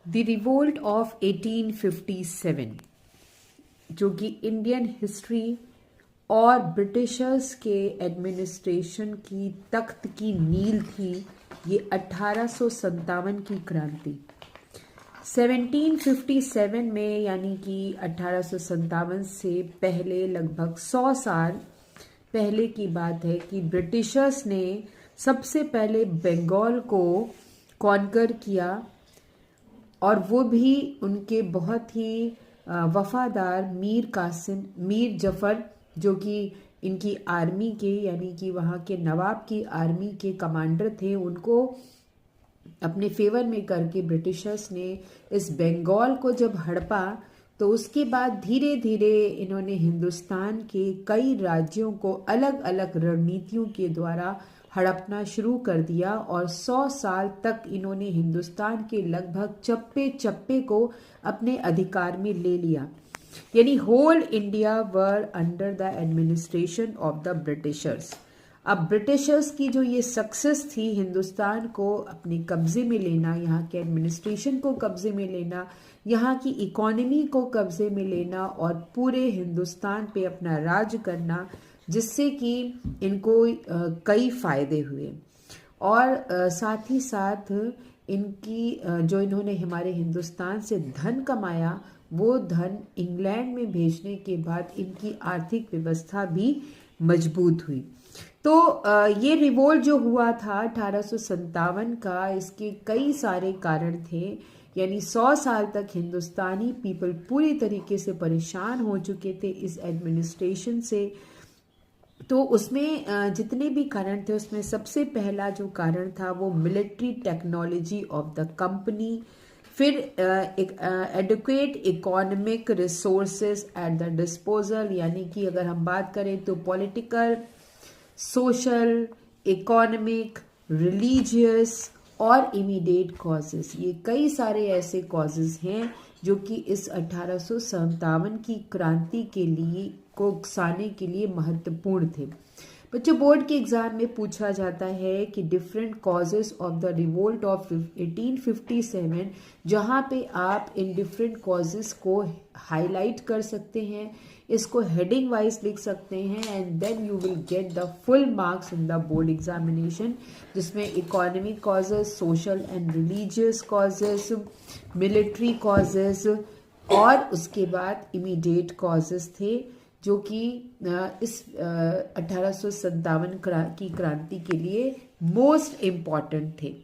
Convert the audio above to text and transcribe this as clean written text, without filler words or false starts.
The revolt of 1857 जो कि Indian history और ब्रिटिशर्स के एडमिनिस्ट्रेशन की तख्त की नींव थी। ये 1857 की क्रांति 1757 में, यानी कि 1857 से पहले लगभग 100 साल पहले की बात है कि ब्रिटिशर्स ने सबसे पहले बंगाल को कॉन्कर किया, और वो भी उनके बहुत ही वफादार मीर जफर, जो कि इनकी आर्मी के, यानी कि वहाँ के नवाब की आर्मी के कमांडर थे, उनको अपने फेवर में करके ब्रिटिशर्स ने इस बंगाल को जब हड़पा, तो उसके बाद धीरे धीरे इन्होंने हिंदुस्तान के कई राज्यों को अलग अलग रणनीतियों के द्वारा हड़पना शुरू कर दिया, और 100 साल तक इन्होंने हिंदुस्तान के लगभग चप्पे चप्पे को अपने अधिकार में ले लिया। यानी whole India were under the administration of the Britishers. अब ब्रिटिशर्स की जो ये सक्सेस थी हिंदुस्तान को अपने कब्जे में लेना, यहाँ के एडमिनिस्ट्रेशन को कब्जे में लेना, यहाँ की इकोनॉमी को कब्जे में लेना और पूरे हिंदुस्तान पे अपना राज करना, जिससे कि इनको कई फायदे हुए। और साथ ही साथ इनकी जो इन्होंने हमारे हिंदुस्तान से धन कमाया, वो धन इंग्लैंड में भेजने के बाद इनकी आर्थिक व्यवस्था भी मजबूत हुई। तो ये रिवोल्ट जो हुआ था 1857 का, इसके कई सारे कारण थे। यानी 100 साल तक हिंदुस्तानी पीपल पूरी तरीके से परेशान हो चुके थे इस एडमिनिस्ट्रेशन से। तो उसमें जितने भी कारण थे, उसमें सबसे पहला जो कारण था वो military technology of the company, फिर एक adequate economic resources at the disposal, यानी कि अगर हम बात करें तो पॉलिटिकल, सोशल, इकोनॉमिक, रिलीजियस और इमीडिएट कॉजेस, ये कई सारे ऐसे कॉजेस हैं जो कि इस 1857 की क्रांति के लिए को उकसाने के लिए महत्वपूर्ण थे। बच्चों, बोर्ड के एग्जाम में पूछा जाता है कि different causes of the revolt of 1857, जहाँ पे आप इन डिफरेंट कॉजेस को हाईलाइट कर सकते हैं, इसको हेडिंग वाइज लिख सकते हैं, and then you will get the full marks in the board examination, जिसमें economic causes, social and religious causes, military causes और उसके बाद इमीडिएट कॉजेस थे, जो कि इस 1857 की क्रांति के लिए मोस्ट इम्पॉर्टेंट थे।